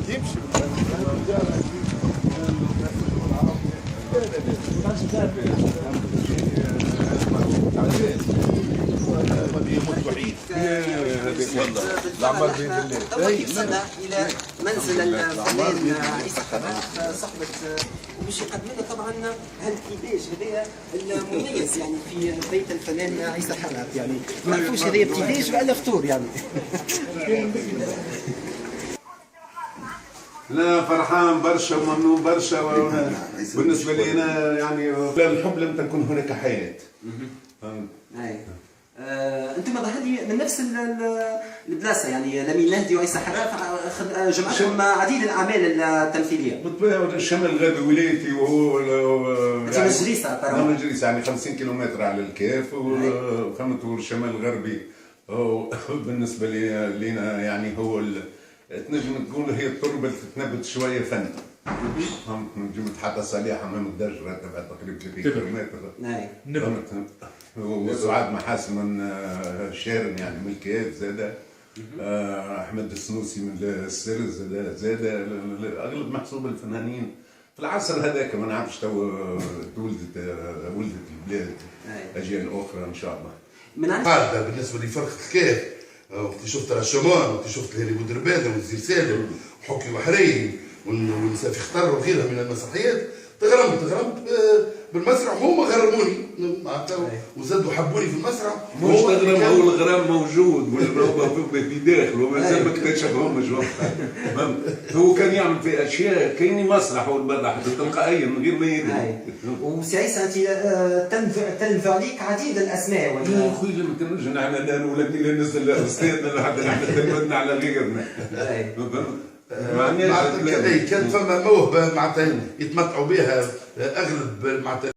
يمشي يموت وحيد. العمر بين الله. وصلنا الى منزل الفنان عيسى حراف صحبة وباش يقدم لنا طبعا هالكيباج هذايا المميز يعني في بيت الفنان عيسى حراف، يعني ما نعرفوش هذايا كيباج ولا فطور يعني. لا فرحان برشا وممنون برشا بالنسبه لي انا يعني الحب لم تكن هناك حياه. اي انتم هذه من نفس البلاصه يعني لمين نهدي وعيسى حراف جمعتكم عديد الاعمال التمثيليه. بالطبع الشمال الغربي ولايتي وهو يعني مجلسه مجلسه يعني 50 كيلومتر على الكاف وخمته الشمال الغربي. بالنسبه لينا يعني هو تنجم تقول هي التربه اللي تتنبت شويه فن. نجم حتى صالح حمام الدرج تبع تقريبا 30 كيلومتر. وسعاد محاسن من شارن يعني من الكياف زاد. احمد السنوسي من السر زاد اغلب محسوب الفنانين في العصر هذاك. ما نعرفش تو ولدت البلاد اجيال اخرى ان شاء الله. هذا بالنسبه لفرقه الكيف وقت شفت رشومان وقت شفت الهري بودرباده والزير سالم وحكي وحرين والنسافي اختار وغيرها من المسرحيات تغرمت بالمسرح وهم غرموني معناتها وزادوا حبوني في المسرح. مش تغرم، هو الغرام موجود والرغبه في داخل وما زال ما اكتشفهمش وقتها. هو كان يعمل في اشياء كاين مسرح والبرح تلقائيا من غير ما يدري. وسي عيسى انت تلف عليك عديد الاسماء ولا؟ خويا ما كانوش نحن ولا نزل استاذنا حتى نحن تلمذنا على غيرنا. كانت فما موهبه معناتها يتمتعوا بها اغلب معناتها